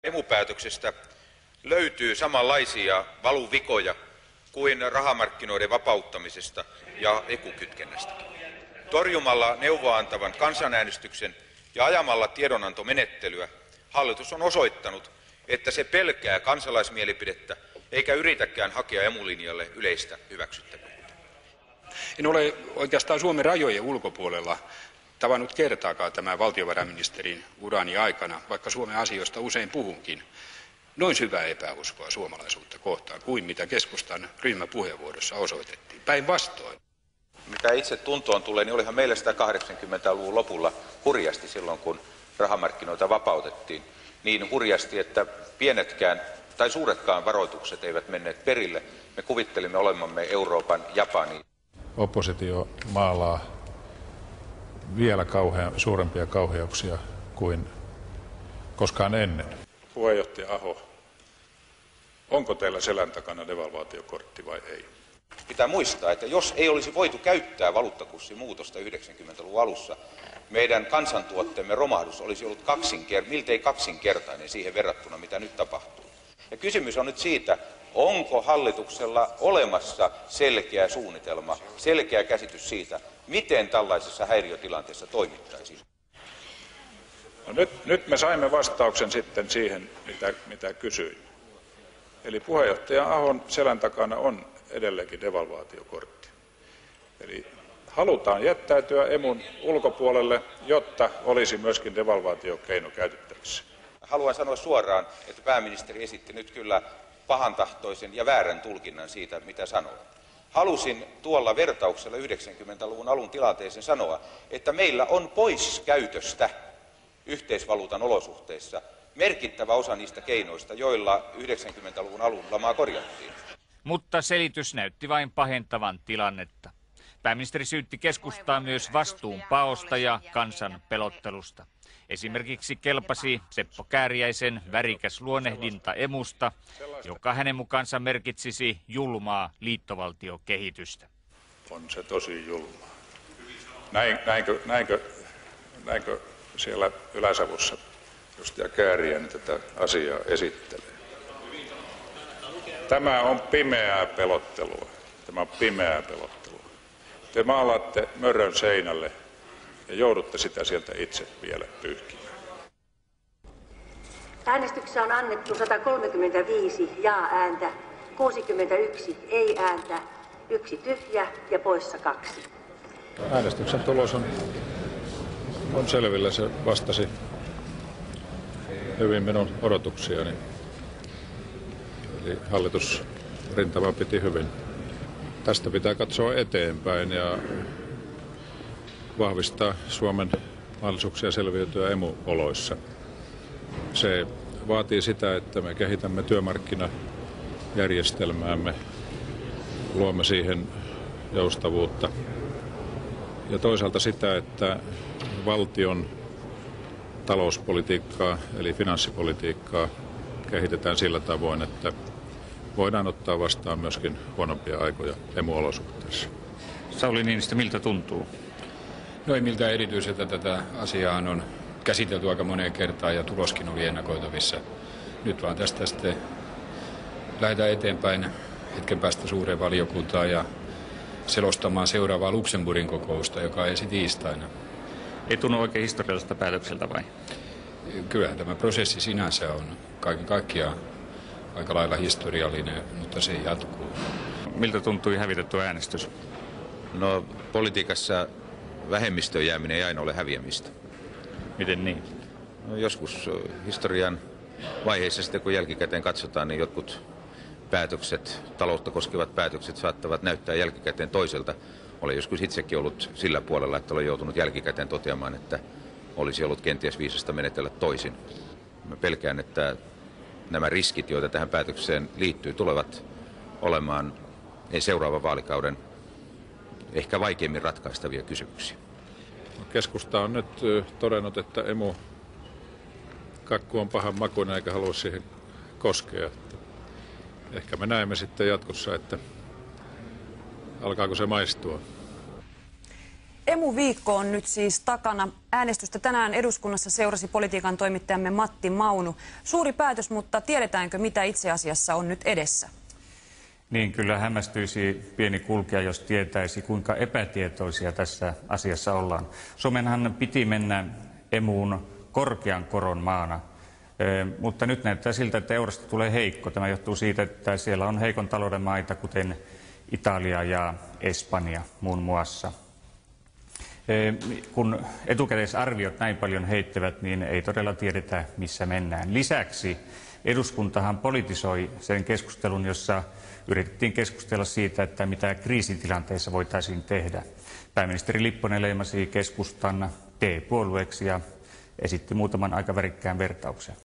Emupäätöksestä löytyy samanlaisia valuvikoja kuin rahamarkkinoiden vapauttamisesta ja ekukytkennästäkin. Torjumalla neuvoa antavan kansanäänestyksen ja ajamalla tiedonantomenettelyä hallitus on osoittanut, että se pelkää kansalaismielipidettä eikä yritäkään hakea emulinjalle yleistä hyväksyttävyyttä. En ole oikeastaan Suomen rajojen ulkopuolella tavannut kertaakaan tämän valtiovarainministerin urani aikana, vaikka Suomen asioista usein puhunkin, noin syvää epäuskoa suomalaisuutta kohtaan kuin mitä keskustan ryhmäpuheenvuorossa osoitettiin. Päinvastoin. Mitä itse tuntoon tulee, niin olihan meillä sitä 80-luvun lopulla hurjasti silloin, kun rahamarkkinoita vapautettiin. Niin hurjasti, että pienetkään tai suuretkaan varoitukset eivät menneet perille. Me kuvittelimme olemamme Euroopan Japani. Oppositio maalaa vielä suurempia kauheuksia kuin koskaan ennen. Puheenjohtaja Aho, onko teillä selän takana devalvaatiokortti vai ei? Pitää muistaa, että jos ei olisi voitu käyttää valuuttakurssin muutosta 90-luvun alussa, meidän kansantuotteemme romahdus olisi ollut miltei kaksinkertainen siihen verrattuna, mitä nyt tapahtuu. Ja kysymys on nyt siitä, onko hallituksella olemassa selkeä suunnitelma, selkeä käsitys siitä, miten tällaisessa häiriötilanteessa toimittaisiin. No nyt me saimme vastauksen sitten siihen, mitä kysyin. Eli puheenjohtaja Ahon selän takana on edelleenkin devalvaatiokortti. Eli halutaan jättäytyä emun ulkopuolelle, jotta olisi myöskin devalvaatiokeino käytettävissä. Haluan sanoa suoraan, että pääministeri esitti nyt kyllä pahantahtoisen ja väärän tulkinnan siitä, mitä sanoo. Halusin tuolla vertauksella 90-luvun alun tilanteeseen sanoa, että meillä on pois käytöstä yhteisvaluutan olosuhteissa merkittävä osa niistä keinoista, joilla 90-luvun alun lamaa korjattiin. Mutta selitys näytti vain pahentavan tilannetta. Pääministeri syytti keskustaa myös vastuunpaosta ja kansan pelottelusta. Esimerkiksi kelpasi Seppo Kääriäisen värikäs luonnehdinta emusta, joka hänen mukaansa merkitsisi julmaa liittovaltiokehitystä. On se tosi julmaa. Näinkö siellä Ylä-Savossa edustaja Kääriäinen tätä asiaa esittelee? Tämä on pimeää pelottelua. Tämä on pimeää pelottelua. Te maalaatte mörön seinälle ja joudutte sitä sieltä itse vielä pyyhkimään. Äänestyksessä on annettu 135 jaa-ääntä, 61 ei-ääntä, 1 tyhjä ja poissa 2. Äänestyksen tulos on selvillä. Se vastasi hyvin minun odotuksiani. Eli hallitusrintama piti hyvin. Tästä pitää katsoa eteenpäin ja vahvistaa Suomen mahdollisuuksia selviytyä emuoloissa. Se vaatii sitä, että me kehitämme työmarkkinajärjestelmäämme, luomme siihen joustavuutta ja toisaalta sitä, että valtion talouspolitiikkaa eli finanssipolitiikkaa kehitetään sillä tavoin, että voidaan ottaa vastaan myöskin huonompia aikoja emuolosuhteissa. Sauli Niinistö, miltä tuntuu? No ei miltä erityiseltä. Tätä asiaa on käsitelty aika moneen kertaan ja tuloskin oli ennakoitavissa. Nyt vaan tästä sitten lähdetään eteenpäin hetken päästä suureen valiokuntaan ja selostamaan seuraavaa Luxemburgin kokousta, joka ensi tiistaina. Ei tunnu oikein historialliselta päätökseltä vai? Kyllähän tämä prosessi sinänsä on kaiken kaikkiaan aika lailla historiallinen, mutta se jatkuu. Miltä tuntui hävitetty äänestys? No, politiikassa vähemmistöön jääminen ei aina ole häviämistä. Miten niin? No, joskus historian vaiheissa sitten, kun jälkikäteen katsotaan, niin jotkut päätökset, taloutta koskevat päätökset saattavat näyttää jälkikäteen toiselta. Olen joskus itsekin ollut sillä puolella, että olen joutunut jälkikäteen toteamaan, että olisi ollut kenties viisasta menetellä toisin. Mä pelkään, että nämä riskit, joita tähän päätökseen liittyy, tulevat olemaan seuraavan vaalikauden ehkä vaikeimmin ratkaistavia kysymyksiä. Keskusta on nyt todennut, että kakku on pahan makuinen eikä halua siihen koskea. Ehkä me näemme sitten jatkossa, että alkaako se maistua. Emu-viikko on nyt siis takana. Äänestystä tänään eduskunnassa seurasi politiikan toimittajamme Matti Maunu. Suuri päätös, mutta tiedetäänkö mitä itse asiassa on nyt edessä? Niin, kyllä hämmästyisi pieni kulkija, jos tietäisi, kuinka epätietoisia tässä asiassa ollaan. Suomenhan piti mennä emuun korkean koron maana, mutta nyt näyttää siltä, että eurosta tulee heikko. Tämä johtuu siitä, että siellä on heikon talouden maita, kuten Italia ja Espanja muun muassa. Kun etukäteisarviot näin paljon heittävät, niin ei todella tiedetä, missä mennään. Lisäksi eduskuntahan politisoi sen keskustelun, jossa yritettiin keskustella siitä, että mitä kriisitilanteissa voitaisiin tehdä. Pääministeri Lipponen leimasi keskustan D-puolueeksi ja esitti muutaman aika värikkään vertauksen.